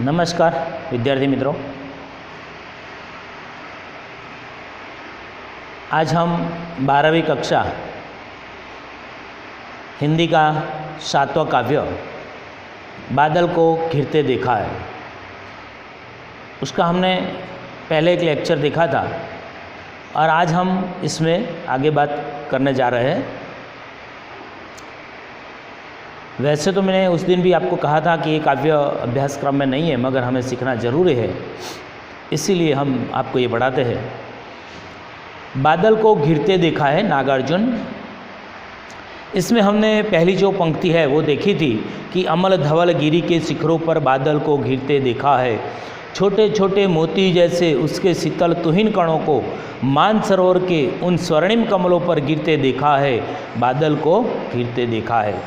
नमस्कार विद्यार्थी मित्रों, आज हम 12वीं कक्षा हिंदी का 7वां काव्य बादल को घिरते देखा है। उसका हमने पहले एक लेक्चर देखा था और आज हम इसमें आगे बात करने जा रहे हैं। वैसे तो मैंने उस दिन भी आपको कहा था कि ये काव्य अभ्यासक्रम में नहीं है, मगर हमें सीखना ज़रूरी है, इसीलिए हम आपको ये बढ़ाते हैं। बादल को घिरते देखा है नागार्जुन। इसमें हमने पहली जो पंक्ति है वो देखी थी कि अमल धवल गिरी के शिखरों पर बादल को घिरते देखा है, छोटे छोटे मोती जैसे उसके शीतल तुहिन कणों को मानसरोवर के उन स्वर्णिम कमलों पर गिरते देखा है, बादल को घिरते देखा है।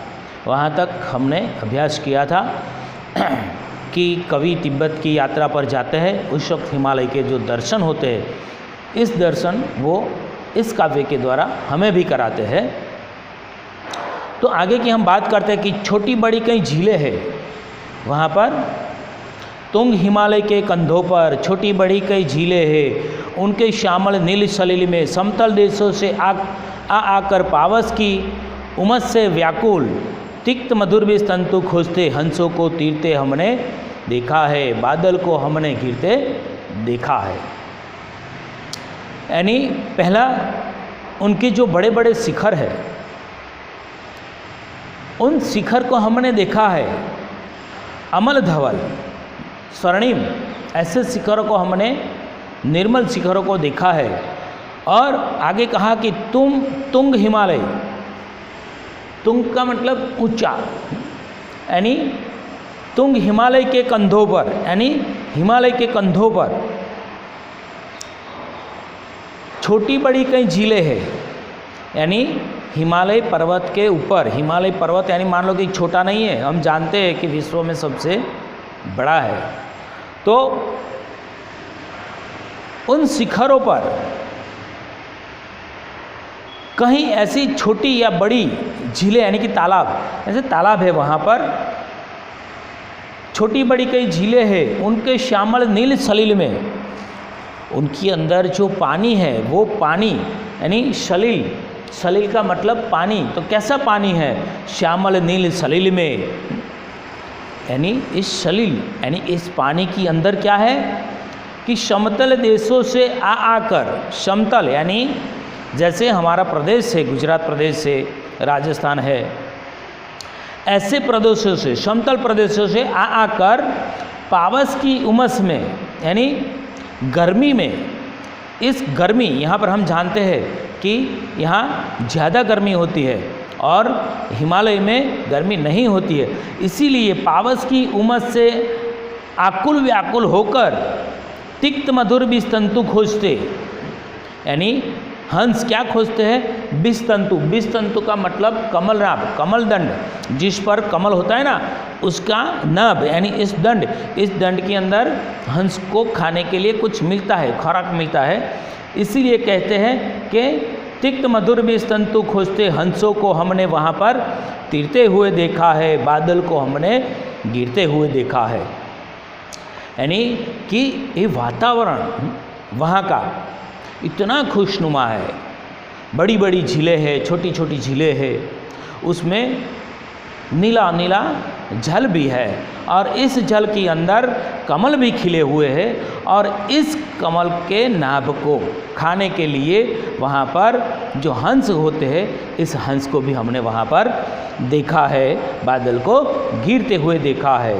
वहाँ तक हमने अभ्यास किया था कि कवि तिब्बत की यात्रा पर जाते हैं, उस वक्त हिमालय के जो दर्शन होते हैं, इस दर्शन वो इस काव्य के द्वारा हमें भी कराते हैं। तो आगे की हम बात करते हैं कि छोटी बड़ी कई झीलें हैं वहाँ पर, तुंग हिमालय के कंधों पर छोटी बड़ी कई झीलें हैं, उनके श्यामल नील सलिल में समतल देशों से आकर पावस की उमस से व्याकुल तिक्त मधुर भी तंतु खोजते हंसों को तीरते हमने देखा है, बादल को हमने घिरते देखा है। यानी पहला उनके जो बड़े बड़े शिखर है, उन शिखर को हमने देखा है, अमल धवल स्वर्णिम ऐसे शिखरों को हमने, निर्मल शिखरों को देखा है। और आगे कहा कि तुंग हिमालय, तुंग का मतलब ऊंचा, यानी तुंग हिमालय के कंधों पर, यानी हिमालय के कंधों पर छोटी बड़ी कई झीलें हैं, यानी हिमालय पर्वत के ऊपर। हिमालय पर्वत यानी मान लो कि छोटा नहीं है, हम जानते हैं कि विश्व में सबसे बड़ा है। तो उन शिखरों पर कहीं ऐसी छोटी या बड़ी झीलें, यानी कि तालाब, ऐसे तालाब है वहाँ पर, छोटी बड़ी कई झीलें हैं, उनके श्यामल नील सलिल में, उनके अंदर जो पानी है वो पानी, यानी सलिल, सलिल का मतलब पानी, तो कैसा पानी है, श्यामल नील सलिल में, यानी इस सलिल यानी इस पानी के अंदर क्या है कि समतल देशों से आकर, समतल यानी जैसे हमारा प्रदेश है, गुजरात प्रदेश से, राजस्थान है, ऐसे प्रदेशों से, समतल प्रदेशों से आकर पावस की उमस में, यानी गर्मी में, इस गर्मी, यहाँ पर हम जानते हैं कि यहाँ ज़्यादा गर्मी होती है और हिमालय में गर्मी नहीं होती है, इसीलिए पावस की उमस से आकुल व्याकुल होकर तिक्त मधुर विस्तंतु खोजते, यानी हंस क्या खोजते हैं, विस्तंतु। विस्तंतु का मतलब कमल नाभ, कमल दंड, जिस पर कमल होता है ना, उसका नाभ, यानी इस दंड के अंदर हंस को खाने के लिए कुछ मिलता है, खुराक मिलता है, इसीलिए कहते हैं कि तिक्त मधुर विस्तंतु खोजते हंसों को हमने वहाँ पर तीरते हुए देखा है, बादल को हमने गिरते हुए देखा है। यानी कि ये वातावरण वहाँ का इतना खुशनुमा है, बड़ी बड़ी झीलें हैं, छोटी छोटी झीलें हैं, उसमें नीला नीला जल भी है और इस जल के अंदर कमल भी खिले हुए हैं और इस कमल के नाभ को खाने के लिए वहाँ पर जो हंस होते हैं, इस हंस को भी हमने वहाँ पर देखा है, बादल को घिरते हुए देखा है।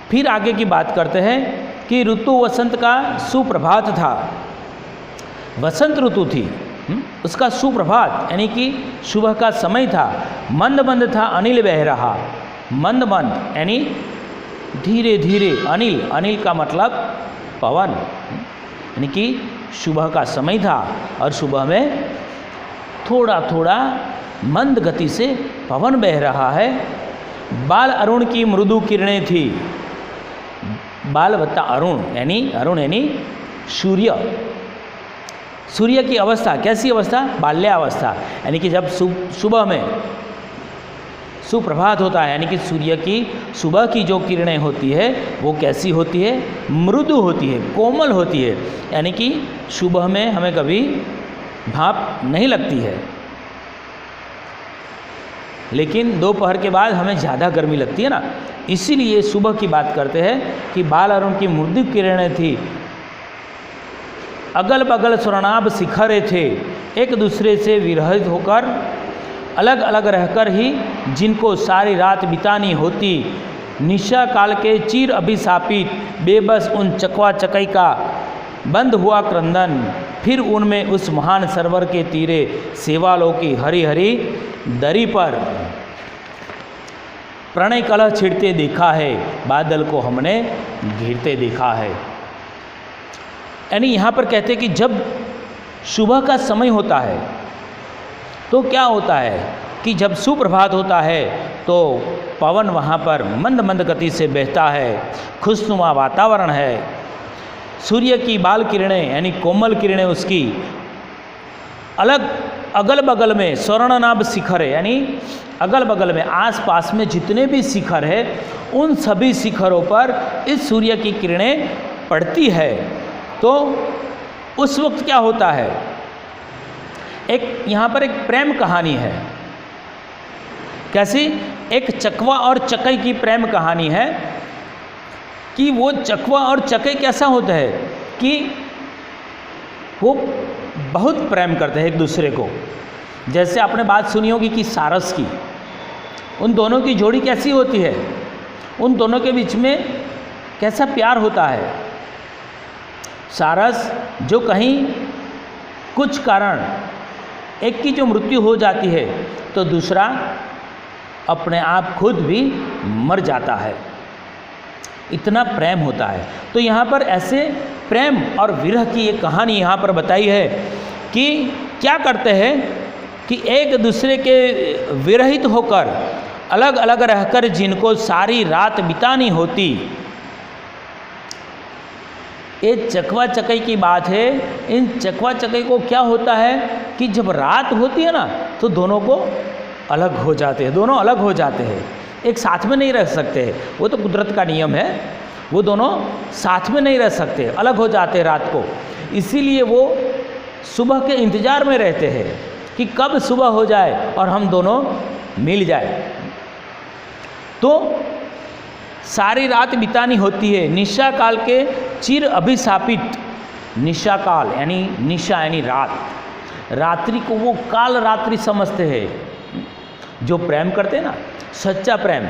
फिर आगे की बात करते हैं कि ऋतु वसंत का सुप्रभात था, वसंत ऋतु थी, उसका सुप्रभात यानी कि सुबह का समय था, मंद मंद था अनिल बह रहा, मंद मंद यानी धीरे धीरे, अनिल, अनिल का मतलब पवन, यानी कि सुबह का समय था और सुबह में थोड़ा थोड़ा मंद गति से पवन बह रहा है। बाल अरुण की मृदु किरणें थी, बाल बता अरुण यानी सूर्य, सूर्य की अवस्था कैसी अवस्था, बाल्यावस्था, यानी कि जब सुबह में सुप्रभात होता है, यानी कि सूर्य की सुबह की जो किरणें होती है वो कैसी होती है, मृदु होती है, कोमल होती है, यानी कि सुबह में हमें कभी भाप नहीं लगती है, लेकिन दोपहर के बाद हमें ज़्यादा गर्मी लगती है ना। इसीलिए सुबह की बात करते हैं कि बाल और उनकी मृदु किरणें थी, अगल बगल स्वर्णाभ शिखरे थे, एक दूसरे से विरहित होकर अलग अलग रहकर ही जिनको सारी रात बितानी होती, निशा काल के चिर अभिशापित बेबस उन चकवा चकई का बंद हुआ क्रंदन, फिर उनमें उस महान सरोवर के तीरे सेवालों की हरी हरी दरी पर प्रणय कलह छिड़ते देखा है, बादल को हमने घिरते देखा है। यानी यहाँ पर कहते हैं कि जब सुबह का समय होता है तो क्या होता है कि जब सुप्रभात होता है तो पवन वहाँ पर मंद मंद गति से बहता है, खुशनुमा वातावरण है, सूर्य की बाल किरणें यानी कोमल किरणें उसकी अलग अगल बगल में स्वर्णनाभ शिखर है, यानी अगल बगल में आसपास में जितने भी शिखर है उन सभी शिखरों पर इस सूर्य की किरणें पड़ती है। तो उस वक्त क्या होता है, एक यहाँ पर एक प्रेम कहानी है। कैसी? एक चकवा और चकई की प्रेम कहानी है कि वो चकवा और चकई कैसा होता है कि वो बहुत प्रेम करते हैं एक दूसरे को। जैसे आपने बात सुनी होगी कि सारस की, उन दोनों की जोड़ी कैसी होती है, उन दोनों के बीच में कैसा प्यार होता है। सारस जो कहीं कुछ कारण एक की जो मृत्यु हो जाती है तो दूसरा अपने आप खुद भी मर जाता है, इतना प्रेम होता है। तो यहाँ पर ऐसे प्रेम और विरह की एक कहानी यहाँ पर बताई है कि क्या करते हैं कि एक दूसरे के विरहित होकर अलग अलग रहकर जिनको सारी रात बितानी होती, ये चकवा चकई की बात है। इन चकवा चकई को क्या होता है कि जब रात होती है ना तो दोनों को अलग हो जाते हैं, दोनों अलग हो जाते हैं, एक साथ में नहीं रह सकते। वो तो कुदरत का नियम है, वो दोनों साथ में नहीं रह सकते, अलग हो जाते हैं रात को। इसीलिए वो सुबह के इंतज़ार में रहते हैं कि कब सुबह हो जाए और हम दोनों मिल जाए। तो सारी रात बितानी होती है, निशा काल के चिर अभिशापित, निशा काल यानी निशा यानी रात, रात्रि को वो काल रात्रि समझते हैं। जो प्रेम करते हैं ना, सच्चा प्रेम,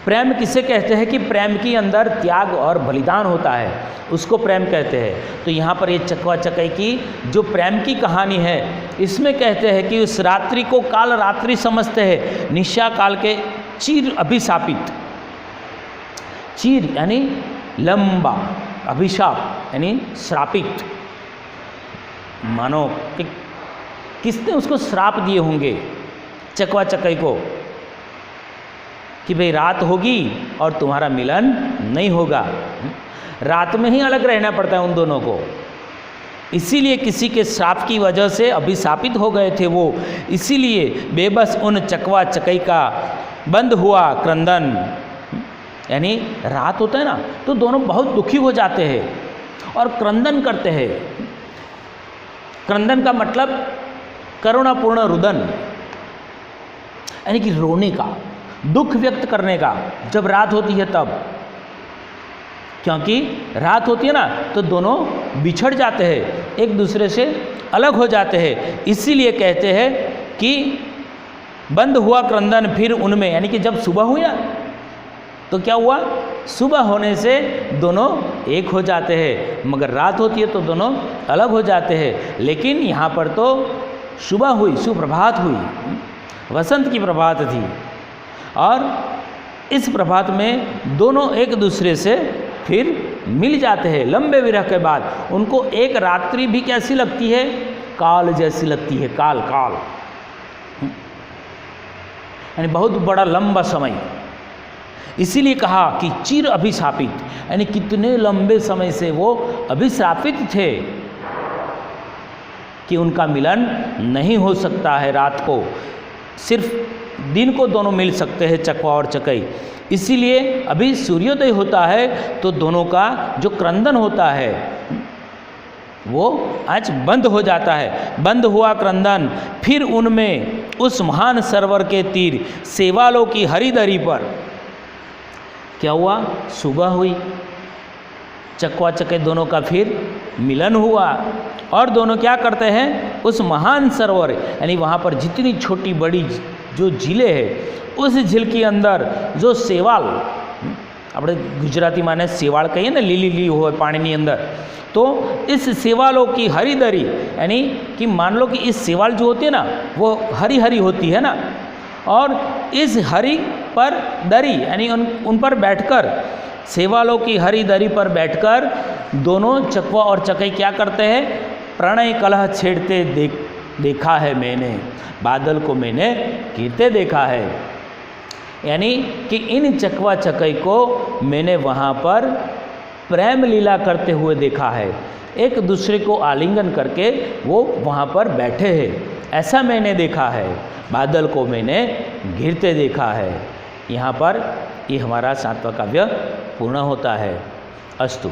प्रेम किसे कहते हैं कि प्रेम के अंदर त्याग और बलिदान होता है, उसको प्रेम कहते हैं। तो यहाँ पर ये चकवा चकई की जो प्रेम की कहानी है इसमें कहते हैं कि उस रात्रि को काल रात्रि समझते हैं, निशा काल के चिर अभिशापित, चिर यानी लंबा, अभिशाप यानी श्रापित, मानो कि किसने उसको श्राप दिए होंगे चकवा चकई को कि भाई रात होगी और तुम्हारा मिलन नहीं होगा। रात में ही अलग रहना पड़ता है उन दोनों को, इसीलिए किसी के श्राप की वजह से अभिशापित हो गए थे वो। इसीलिए बेबस उन चकवा चकई का बंद हुआ क्रंदन, यानी रात होता है ना तो दोनों बहुत दुखी हो जाते हैं और क्रंदन करते हैं। क्रंदन का मतलब करुणापूर्ण रुदन, यानी कि रोने का, दुख व्यक्त करने का जब रात होती है तब। क्योंकि रात होती है ना तो दोनों बिछड़ जाते हैं, एक दूसरे से अलग हो जाते हैं। इसीलिए कहते हैं कि बंद हुआ क्रंदन फिर उनमें, यानी कि जब सुबह हुई ना तो क्या हुआ, सुबह होने से दोनों एक हो जाते हैं, मगर रात होती है तो दोनों अलग हो जाते हैं। लेकिन यहाँ पर तो सुबह हुई, सुप्रभात हुई, वसंत की प्रभात थी और इस प्रभात में दोनों एक दूसरे से फिर मिल जाते हैं लंबे विरह के बाद। उनको एक रात्रि भी कैसी लगती है, काल जैसी लगती है, काल काल यानी बहुत बड़ा लंबा समय। इसीलिए कहा कि चिर अभिशापित, यानी कितने लंबे समय से वो अभिशापित थे कि उनका मिलन नहीं हो सकता है रात को। सिर्फ दिन को दोनों मिल सकते हैं, चकवा और चकई। इसीलिए अभी सूर्योदय होता है तो दोनों का जो क्रंदन होता है वो आज बंद हो जाता है। बंद हुआ क्रंदन, फिर उनमें उस महान सरोवर के तीर सेवालों की हरी दरी पर क्या हुआ, सुबह हुई, चकवा चके दोनों का फिर मिलन हुआ और दोनों क्या करते हैं, उस महान सरोवर यानी वहाँ पर जितनी छोटी बड़ी जो झीलें है उस झील के अंदर जो सेवाल, આપણે ગુજરાતી માને સેવાળ કહીએ ને, લીલી લીલી હોય પાણીની અંદર, तो इस सेवालों की हरी दरी यानी कि मान लो कि इस सेवाल जो होती है ना वो हरी हरी होती है ना, और इस हरी पर दरी यानी उन पर बैठकर, सेवालों की हरी दरी पर बैठकर दोनों चकवा और चकई क्या करते हैं, प्रणय कलह छेड़ते देखा है मैंने, बादल को मैंने गिरते देखा है। यानी कि इन चकवा चकई को मैंने वहाँ पर प्रेम लीला करते हुए देखा है, एक दूसरे को आलिंगन करके वो वहाँ पर बैठे हैं, ऐसा मैंने देखा है। बादल को मैंने घिरते देखा है। यहाँ पर ये हमारा 7वां काव्य पूर्ण होता है। अस्तु।